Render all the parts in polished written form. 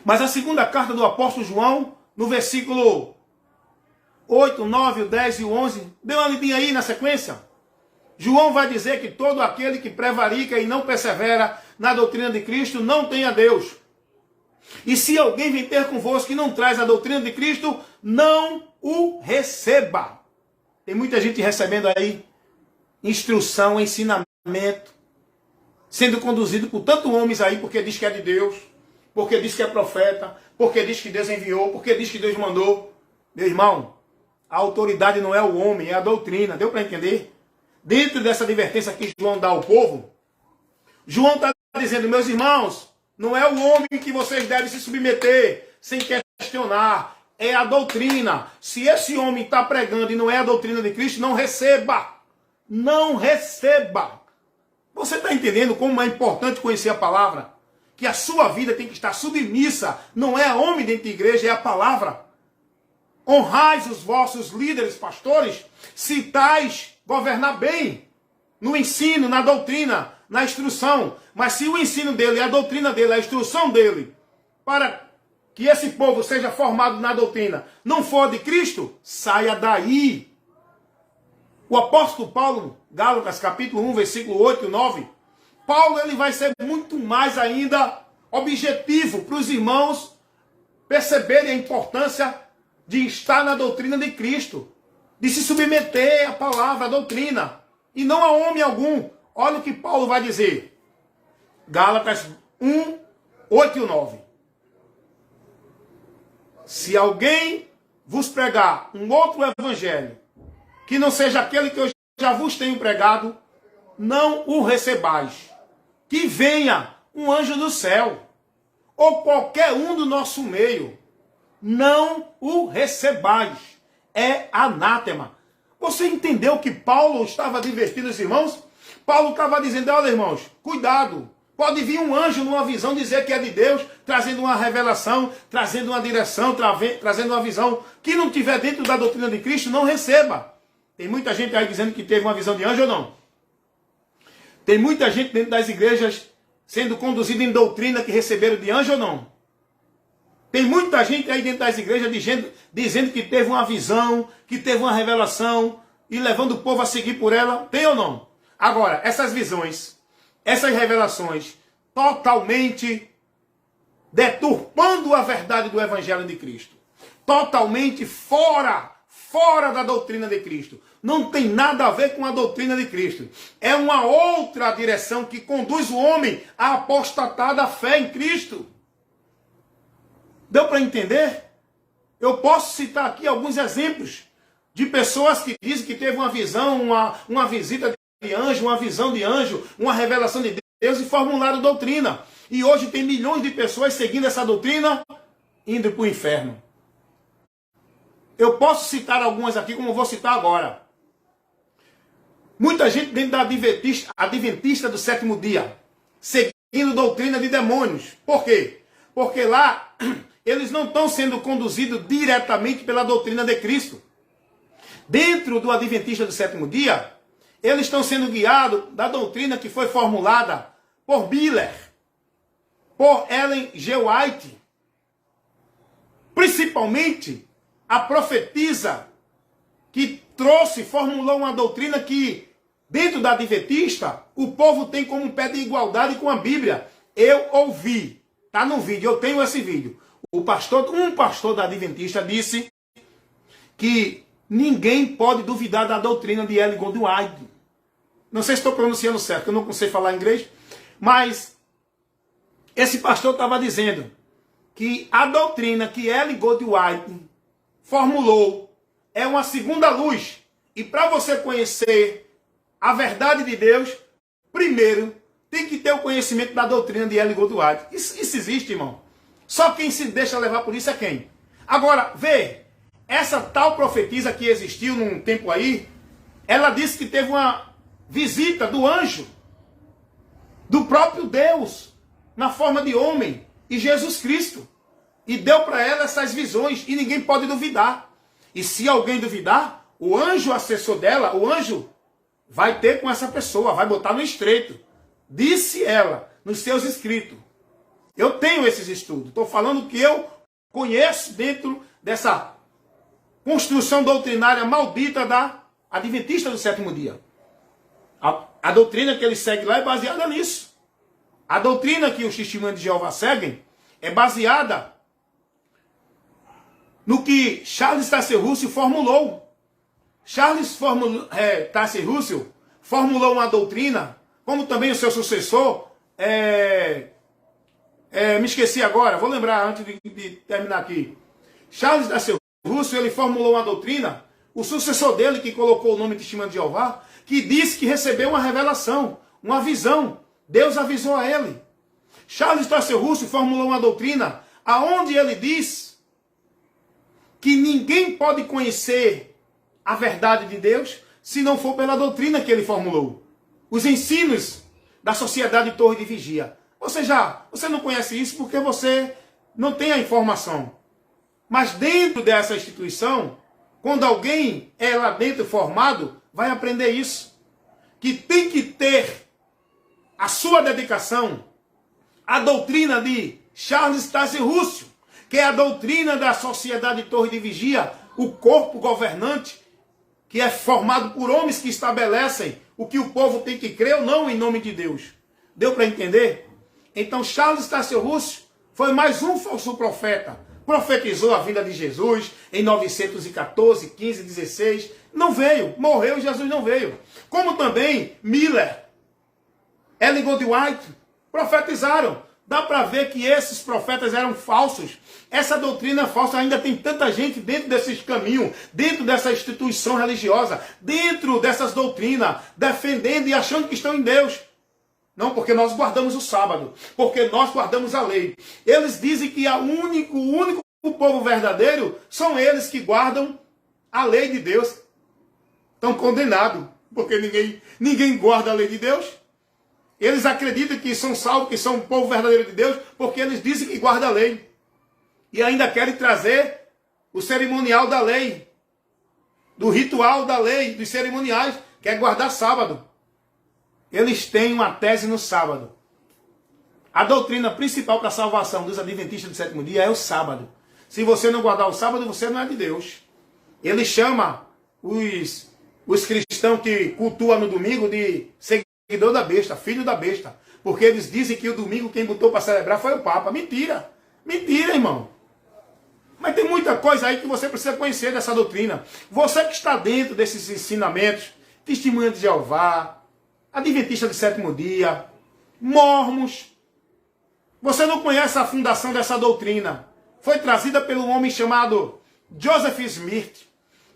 Mas a segunda carta do apóstolo João, no versículo 8, 9, 10 e 11, dê uma lidinha aí na sequência. João vai dizer que todo aquele que prevarica e não persevera na doutrina de Cristo não tem a Deus. E se alguém vem ter convosco que não traz a doutrina de Cristo, não o receba. Tem muita gente recebendo aí instrução, ensinamento, sendo conduzido por tantos homens aí, porque diz que é de Deus, porque diz que é profeta, porque diz que Deus enviou, porque diz que Deus mandou. Meu irmão, a autoridade não é o homem, é a doutrina. Deu para entender? Dentro dessa advertência que João dá ao povo, João está dizendo, meus irmãos, não é o homem que vocês devem se submeter sem questionar, é a doutrina. Se esse homem está pregando e não é a doutrina de Cristo, não receba. Não receba. Você está entendendo como é importante conhecer a palavra? Que a sua vida tem que estar submissa, não é a homem dentro da igreja, é a palavra. Honrais os vossos líderes, pastores, se tais governar bem, no ensino, na doutrina, na instrução. Mas se o ensino dele, a doutrina dele, a instrução dele, para que esse povo seja formado na doutrina, não for de Cristo, saia daí. O apóstolo Paulo, Gálatas capítulo 1, versículo 8 e 9, Paulo ele vai ser muito mais ainda objetivo para os irmãos perceberem a importância de estar na doutrina de Cristo, de se submeter à palavra, à doutrina, e não a homem algum. Olha o que Paulo vai dizer. Gálatas 1, 8 e 9. Se alguém vos pregar um outro evangelho, que não seja aquele que eu já vos tenho pregado, não o recebais. Que venha um anjo do céu, ou qualquer um do nosso meio, não o recebais. É anátema. Você entendeu que Paulo estava advertindo os irmãos? Paulo estava dizendo, olha irmãos, cuidado. Pode vir um anjo numa visão dizer que é de Deus, trazendo uma revelação, trazendo uma direção, trazendo uma visão que não estiver dentro da doutrina de Cristo, não receba. Tem muita gente aí dizendo que teve uma visão de anjo ou não? Tem muita gente dentro das igrejas sendo conduzida em doutrina que receberam de anjo ou não? Tem muita gente aí dentro das igrejas dizendo que teve uma visão, que teve uma revelação e levando o povo a seguir por ela. Tem ou não? Agora, essas visões, essas revelações, totalmente deturpando a verdade do Evangelho de Cristo. Totalmente fora da doutrina de Cristo. Não tem nada a ver com a doutrina de Cristo. É uma outra direção que conduz o homem a apostatar da fé em Cristo. Deu para entender? Eu posso citar aqui alguns exemplos de pessoas que dizem que teve uma visão, uma visita de anjo, uma visão de anjo, uma revelação de Deus e formularam doutrina. E hoje tem milhões de pessoas seguindo essa doutrina, indo para o inferno. Eu posso citar algumas aqui, como eu vou citar agora. Muita gente dentro da adventista do sétimo dia, seguindo doutrina de demônios. Por quê? Porque lá eles não estão sendo conduzidos diretamente pela doutrina de Cristo. Dentro do adventista do sétimo dia, eles estão sendo guiados da doutrina que foi formulada por Miller, por Ellen G. White, principalmente a profetisa que formulou uma doutrina que, dentro da adventista, o povo tem como um pé de igualdade com a Bíblia. Eu ouvi, está no vídeo, eu tenho esse vídeo. Um pastor da adventista disse que ninguém pode duvidar da doutrina de Ellen G. White. Não sei se estou pronunciando certo, eu não consigo falar inglês, mas esse pastor estava dizendo que a doutrina que Ellen G. White formulou é uma segunda luz. E para você conhecer a verdade de Deus, primeiro tem que ter o conhecimento da doutrina de Ellen G. White. Isso existe, irmão. Só quem se deixa levar por isso é quem? Agora, vê, essa tal profetisa que existiu num tempo aí, ela disse que teve uma visita do anjo, do próprio Deus, na forma de homem, e Jesus Cristo. E deu para ela essas visões, e ninguém pode duvidar. E se alguém duvidar, o anjo assessor dela, o anjo, vai ter com essa pessoa, vai botar no estreito. Disse ela, nos seus escritos. Eu tenho esses estudos. Estou falando que eu conheço dentro dessa construção doutrinária maldita da Adventista do sétimo dia. A doutrina que ele segue lá é baseada nisso. A doutrina que os testemunhos de Jeová seguem é baseada no que Charles Taze Russell formulou. Taze Russell formulou uma doutrina, como também o seu sucessor, me esqueci agora, vou lembrar antes de terminar aqui. Charles Taze Russell, ele formulou uma doutrina, o sucessor dele, que colocou o nome de Testemunho de Jeová, que disse que recebeu uma revelação, uma visão. Deus avisou a ele. Charles Taze Russell formulou uma doutrina aonde ele diz que ninguém pode conhecer a verdade de Deus se não for pela doutrina que ele formulou. Os ensinos da Sociedade Torre de Vigia. Você não conhece isso porque você não tem a informação. Mas dentro dessa instituição, quando alguém é lá dentro formado, vai aprender isso. Que tem que ter a sua dedicação à doutrina de Charles Taze Russell, que é a doutrina da Sociedade Torre de Vigia, o corpo governante, que é formado por homens que estabelecem o que o povo tem que crer ou não em nome de Deus. Deu para entender? Então Charles Taze Russell foi mais um falso profeta. Profetizou a vinda de Jesus em 914, 15, 16. Não veio, morreu e Jesus não veio. Como também Miller, Ellen Goldwhite, profetizaram. Dá para ver que esses profetas eram falsos. Essa doutrina falsa ainda tem tanta gente dentro desses caminhos, dentro dessa instituição religiosa, dentro dessas doutrinas, defendendo e achando que estão em Deus. Não, porque nós guardamos o sábado, porque nós guardamos a lei. Eles dizem que o único povo verdadeiro são eles que guardam a lei de Deus. Estão condenados, porque ninguém guarda a lei de Deus. Eles acreditam que são salvos, que são o povo verdadeiro de Deus, porque eles dizem que guardam a lei. E ainda querem trazer o cerimonial da lei, do ritual da lei, dos cerimoniais, que é guardar sábado. Eles têm uma tese no sábado. A doutrina principal para a salvação dos adventistas do sétimo dia é o sábado. Se você não guardar o sábado, você não é de Deus. Ele chama os cristãos que cultuam no domingo de seguidor da besta, filho da besta. Porque eles dizem que o domingo quem botou para celebrar foi o Papa. Mentira! Mentira, irmão! Mas tem muita coisa aí que você precisa conhecer dessa doutrina. Você que está dentro desses ensinamentos, Testemunha de Jeová, Adventista do sétimo dia, Mormons, você não conhece a fundação dessa doutrina. Foi trazida pelo um homem chamado Joseph Smith,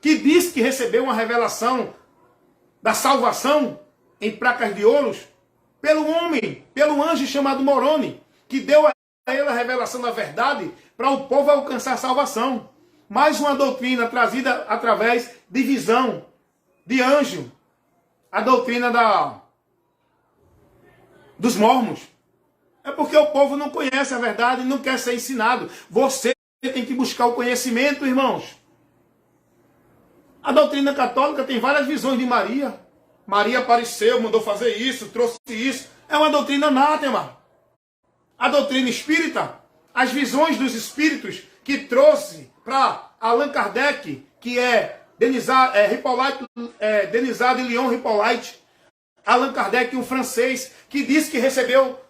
que disse que recebeu uma revelação da salvação em placas de ouros pelo homem, pelo anjo chamado Moroni, que deu a ele a revelação da verdade para o povo alcançar a salvação. Mais uma doutrina trazida através de visão, de anjo. A doutrina dos mormons. É porque o povo não conhece a verdade e não quer ser ensinado. Você tem que buscar o conhecimento, irmãos. A doutrina católica tem várias visões de Maria. Maria apareceu, mandou fazer isso, trouxe isso. É uma doutrina anátema. A doutrina espírita, as visões dos espíritos que trouxe para Allan Kardec, que é Denisard de Lyon Hippolyte. Allan Kardec, um francês, que disse que recebeu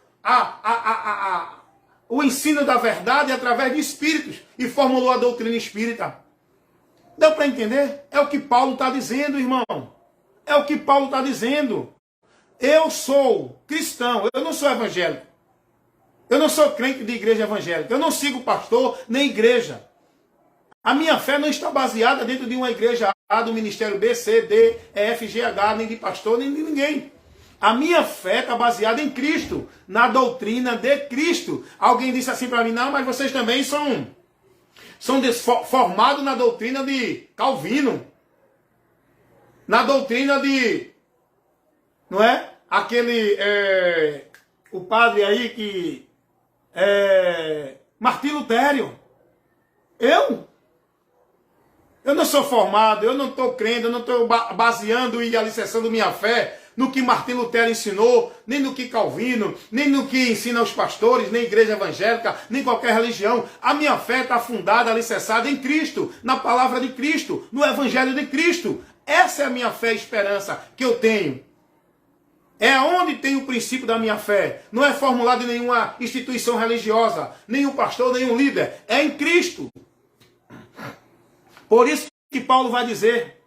o ensino da verdade através de espíritos e formulou a doutrina espírita. Deu para entender? É o que Paulo está dizendo, irmão. É o que Paulo está dizendo. Eu sou cristão, eu não sou evangélico. Eu não sou crente de igreja evangélica. Eu não sigo pastor nem igreja. A minha fé não está baseada dentro de uma igreja A, do ministério B, C, D, E, F, G, H, nem de pastor, nem de ninguém. A minha fé está baseada em Cristo, na doutrina de Cristo. Alguém disse assim para mim, não, mas vocês também são formados na doutrina de Calvino. Na doutrina de, não é? Aquele, o padre aí que, Martim Lutério. Eu não sou formado, eu não estou crendo, eu não estou baseando e alicerçando minha fé no que Martim Lutero ensinou, nem no que Calvino, nem no que ensina os pastores, nem igreja evangélica, nem qualquer religião. A minha fé está fundada, alicerçada em Cristo, na palavra de Cristo, no evangelho de Cristo. Essa é a minha fé e esperança que eu tenho. É onde tem o princípio da minha fé. Não é formulado em nenhuma instituição religiosa, nenhum pastor, nenhum líder. É em Cristo. Por isso que Paulo vai dizer,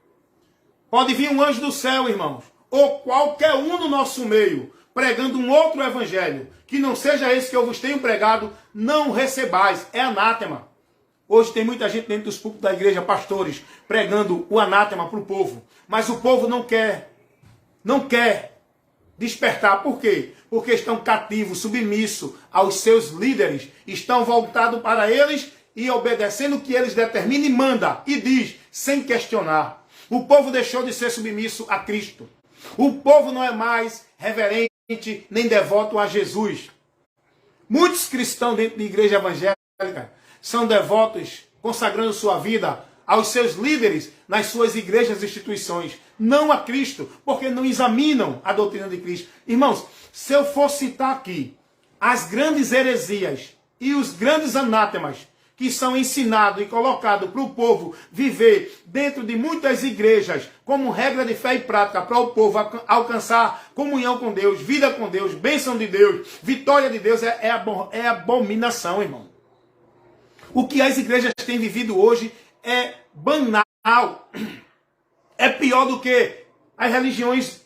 pode vir um anjo do céu, irmãos, ou qualquer um do nosso meio, pregando um outro evangelho, que não seja esse que eu vos tenho pregado, não recebais. É anátema. Hoje tem muita gente dentro dos púlpitos da igreja, pastores, pregando o anátema para o povo. Mas o povo não quer despertar. Por quê? Porque estão cativos, submissos aos seus líderes. Estão voltados para eles e obedecendo o que eles determinam e manda. E diz, sem questionar. O povo deixou de ser submisso a Cristo. O povo não é mais reverente nem devoto a Jesus. Muitos cristãos dentro da igreja evangélica são devotos, consagrando sua vida aos seus líderes nas suas igrejas e instituições, não a Cristo, porque não examinam a doutrina de Cristo. Irmãos, se eu for citar aqui as grandes heresias e os grandes anátemas que são ensinados e colocados para o povo viver dentro de muitas igrejas como regra de fé e prática para o povo alcançar comunhão com Deus, vida com Deus, bênção de Deus, vitória de Deus, é abominação, irmão. O que as igrejas têm vivido hoje é banal. É pior do que as religiões,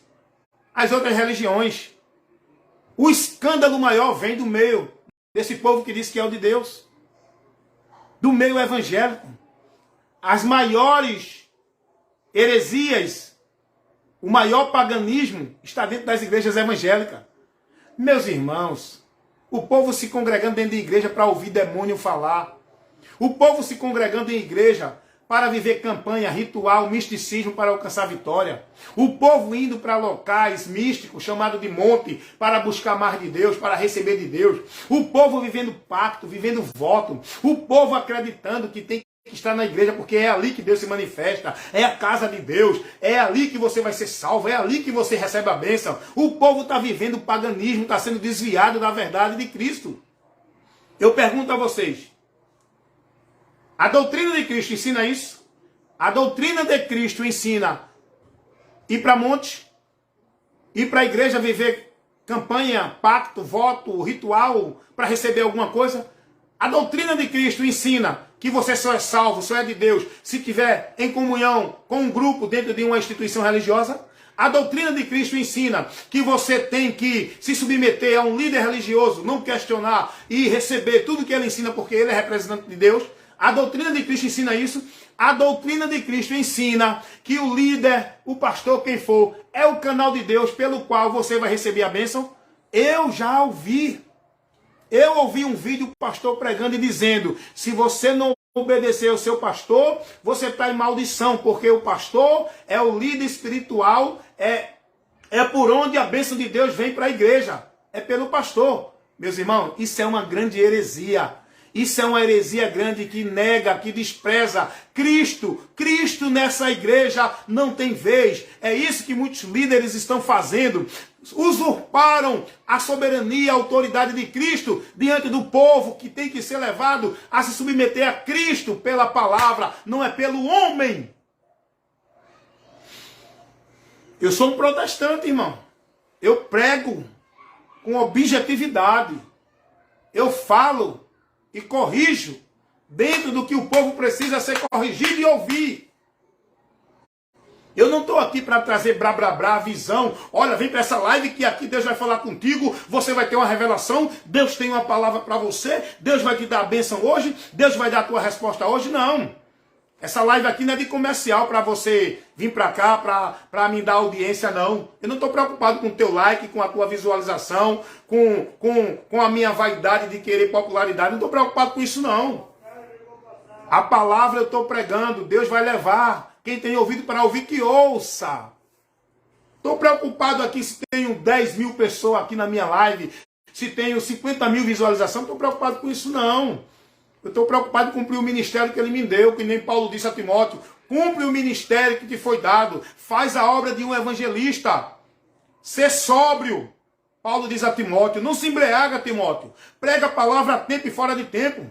as outras religiões. O escândalo maior vem do meio desse povo que diz que é o de Deus. Do meio evangélico. As maiores heresias, o maior paganismo está dentro das igrejas evangélicas. Meus irmãos, o povo se congregando dentro de igreja para ouvir demônio falar. O povo se congregando em igreja para viver campanha, ritual, misticismo para alcançar vitória. O povo indo para locais místicos, chamado de monte, para buscar mais de Deus, para receber de Deus. O povo vivendo pacto, vivendo voto. O povo acreditando que tem que estar na igreja porque é ali que Deus se manifesta. É a casa de Deus. É ali que você vai ser salvo. É ali que você recebe a bênção. O povo está vivendo o paganismo, está sendo desviado da verdade de Cristo. Eu pergunto a vocês, a doutrina de Cristo ensina isso? A doutrina de Cristo ensina ir para monte, ir para a igreja viver campanha, pacto, voto, ritual para receber alguma coisa? A doutrina de Cristo ensina que você só é salvo, só é de Deus, se estiver em comunhão com um grupo dentro de uma instituição religiosa? A doutrina de Cristo ensina que você tem que se submeter a um líder religioso, não questionar e receber tudo que ele ensina porque ele é representante de Deus? A doutrina de Cristo ensina isso. A doutrina de Cristo ensina que o líder, o pastor, quem for, é o canal de Deus pelo qual você vai receber a bênção. Eu já ouvi. Eu ouvi um vídeo do pastor pregando e dizendo, se você não obedecer ao seu pastor, você está em maldição, porque o pastor é o líder espiritual, é por onde a bênção de Deus vem para a igreja. É pelo pastor. Meus irmãos, isso é uma grande heresia. Isso é uma heresia grande que nega, que despreza Cristo. Cristo nessa igreja não tem vez. É isso que muitos líderes estão fazendo. Usurparam a soberania, a autoridade de Cristo diante do povo que tem que ser levado a se submeter a Cristo pela palavra, não é pelo homem. Eu sou um protestante, irmão. Eu prego com objetividade. Eu falo e corrijo dentro do que o povo precisa ser corrigido e ouvir. Eu não estou aqui para trazer blá, visão. Olha, vem para essa live que aqui Deus vai falar contigo, você vai ter uma revelação, Deus tem uma palavra para você, Deus vai te dar a bênção hoje, Deus vai dar a tua resposta hoje. Não. Essa live aqui não é de comercial para você vir para cá, para me dar audiência, não. Eu não estou preocupado com o teu like, com a tua visualização, com a minha vaidade de querer popularidade. Não estou preocupado com isso, não. A palavra eu estou pregando, Deus vai levar. Quem tem ouvido para ouvir, que ouça. Estou preocupado aqui se tenho 10 mil pessoas aqui na minha live, se tenho 50 mil visualizações. Não estou preocupado com isso, não. Eu estou preocupado em cumprir o ministério que ele me deu, que nem Paulo disse a Timóteo. Cumpre o ministério que te foi dado. Faz a obra de um evangelista. ser sóbrio. Paulo diz a Timóteo, não se embriaga, Timóteo. Prega a palavra a tempo e fora de tempo.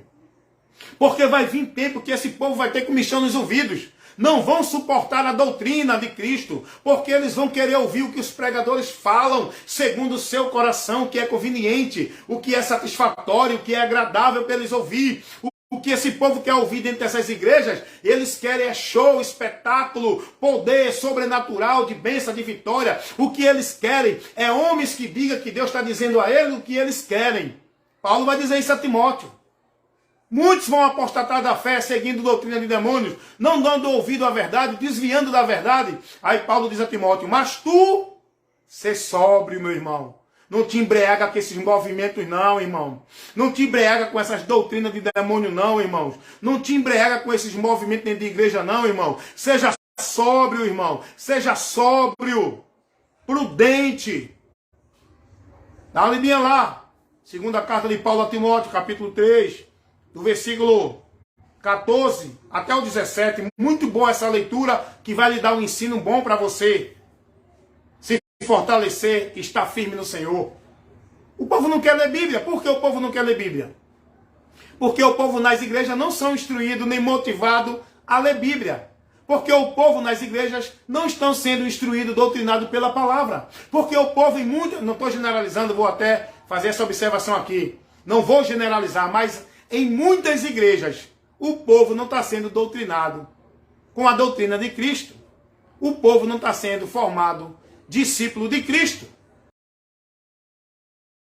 Porque vai vir tempo que esse povo vai ter comichão nos ouvidos. Não vão suportar a doutrina de Cristo, porque eles vão querer ouvir o que os pregadores falam, segundo o seu coração, o que é conveniente, o que é satisfatório, o que é agradável para eles ouvir. O que esse povo quer ouvir dentro dessas igrejas, eles querem é show, espetáculo, poder sobrenatural, de bênção, de vitória. O que eles querem é homens que digam que Deus está dizendo a eles o que eles querem. Paulo vai dizer isso a Timóteo. Muitos vão apostatar da fé, seguindo doutrina de demônios, não dando ouvido à verdade, desviando da verdade. Aí Paulo diz a Timóteo, mas tu, sê sóbrio, meu irmão. Não te embriaga com esses movimentos não, irmão. Não te embriaga com essas doutrinas de demônio não, irmãos. Não te embriaga com esses movimentos dentro de igreja não, irmão. Seja sóbrio, irmão. Seja sóbrio. Prudente. Dá uma lidinha lá. Segunda carta de Paulo a Timóteo, capítulo 3, do versículo 14 até o 17. Muito boa essa leitura que vai lhe dar um ensino bom para você se fortalecer e estar firme no Senhor. O povo não quer ler Bíblia. Por que o povo não quer ler Bíblia? Porque o povo nas igrejas não são instruídos nem motivados a ler Bíblia. Porque o povo nas igrejas não estão sendo instruído, doutrinado pela palavra. Porque o povo em muitas, não estou generalizando, vou até fazer essa observação aqui. Não vou generalizar, mas em muitas igrejas o povo não está sendo doutrinado com a doutrina de Cristo. O povo não está sendo formado discípulo de Cristo.